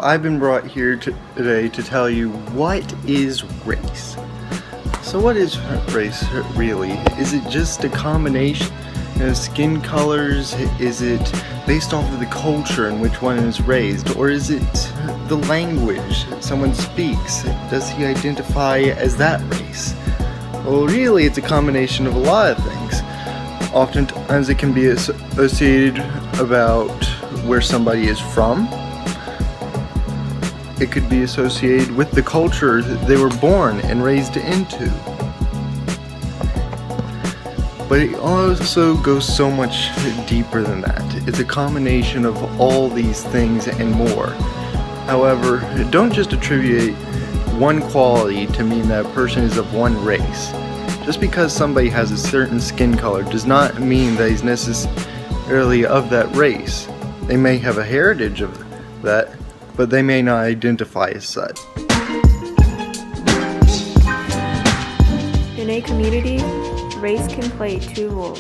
I've been brought here today to tell you what is race. So what is race really? Is it just a combination of skin colors? Is it based off of the culture in which one is raised? Or is it the language someone speaks? Does he identify as that race? Well, really, it's a combination of a lot of things. Oftentimes it can be associated about where somebody is from. It could be associated with the culture that they were born and raised into. But it also goes so much deeper than that. It's a combination of all these things and more. However, don't just attribute one quality to mean that a person is of one race. Just because somebody has a certain skin color does not mean that he's necessarily of that race. They may have a heritage of that, but they may not identify as such. In a community, race can play two roles.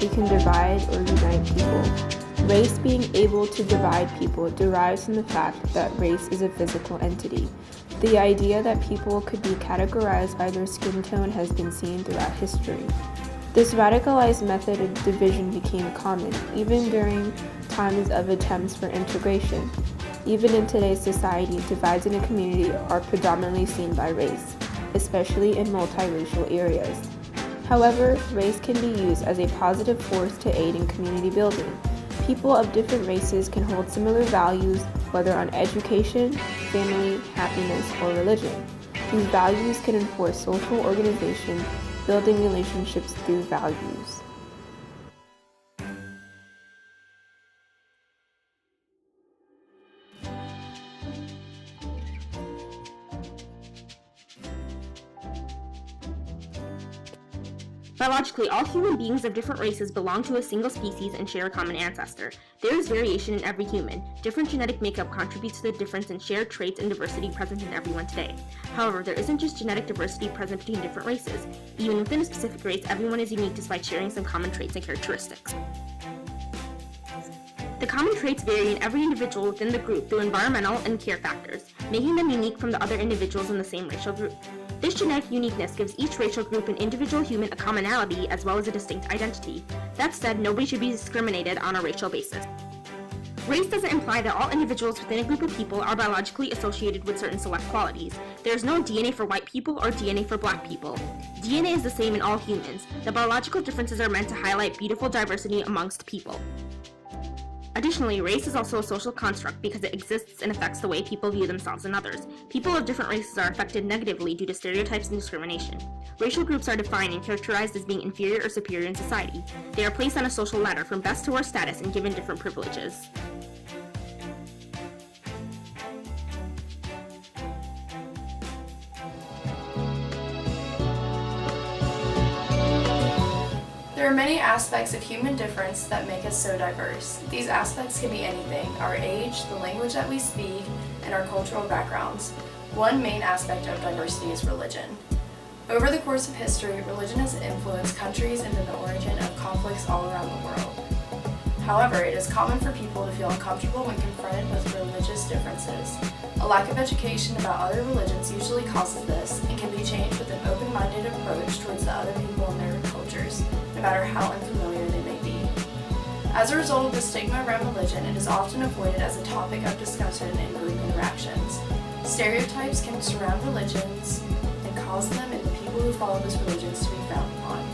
It can divide or unite people. Race being able to divide people derives from the fact that race is a physical entity. The idea that people could be categorized by their skin tone has been seen throughout history. This radicalized method of division became common, even during times of attempts for integration. Even in today's society, divides in a community are predominantly seen by race, especially in multiracial areas. However, race can be used as a positive force to aid in community building. People of different races can hold similar values, whether on education, family, happiness, or religion. These values can enforce social organization, building relationships through values. Biologically, all human beings of different races belong to a single species and share a common ancestor. There is variation in every human. Different genetic makeup contributes to the difference in shared traits and diversity present in everyone today. However, there isn't just genetic diversity present between different races. Even within a specific race, everyone is unique despite sharing some common traits and characteristics. The common traits vary in every individual within the group through environmental and care factors, making them unique from the other individuals in the same racial group. This genetic uniqueness gives each racial group and individual human a commonality as well as a distinct identity. That said, nobody should be discriminated on a racial basis. Race doesn't imply that all individuals within a group of people are biologically associated with certain select qualities. There is no DNA for white people or DNA for black people. DNA is the same in all humans. The biological differences are meant to highlight beautiful diversity amongst people. Additionally, race is also a social construct because it exists and affects the way people view themselves and others. People of different races are affected negatively due to stereotypes and discrimination. Racial groups are defined and characterized as being inferior or superior in society. They are placed on a social ladder from best to worst status and given different privileges. There are many aspects of human difference that make us so diverse. These aspects can be anything: our age, the language that we speak, and our cultural backgrounds. One main aspect of diversity is religion. Over the course of history, religion has influenced countries and been the origin of conflicts all around the world. However, it is common for people to feel uncomfortable when confronted with religious differences. A lack of education about other religions usually causes this and can be changed with an open-minded approach towards the other people and their cultures, no matter how unfamiliar they may be. As a result of the stigma around religion, it is often avoided as a topic of discussion in group interactions. Stereotypes can surround religions and cause them and the people who follow those religions to be frowned upon.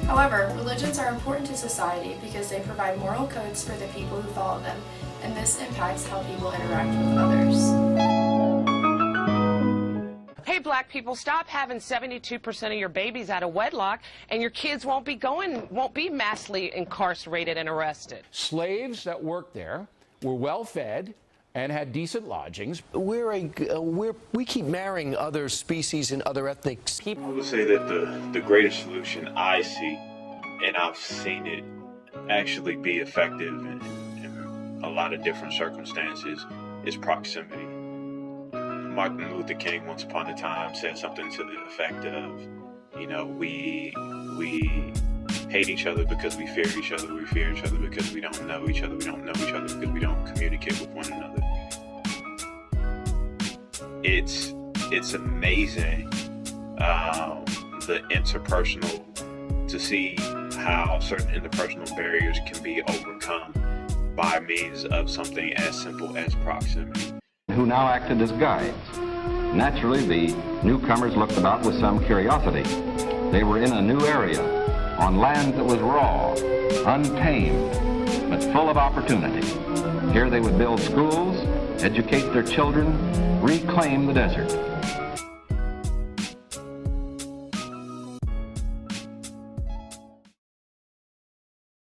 However, religions are important to society because they provide moral codes for the people who follow them, and this impacts how people interact with others. Hey, black people, stop having 72% of your babies out of wedlock, and your kids won't be massively incarcerated and arrested. Slaves that worked there were well fed and had decent lodgings. We keep marrying other species and other ethnic people. I would say that the greatest solution I see, and I've seen it actually be effective in a lot of different circumstances, is proximity. Martin Luther King once upon a time said something to the effect of, we hate each other because we fear each other. We fear each other because we don't know each other. We don't know each other because we don't communicate with one another. It's amazing the interpersonal, to see how certain interpersonal barriers can be overcome by means of something as simple as proximity. Who now acted as guides. Naturally, the newcomers looked about with some curiosity. They were in a new area, on land that was raw, untamed, but full of opportunity. Here they would build schools, educate their children, reclaim the desert.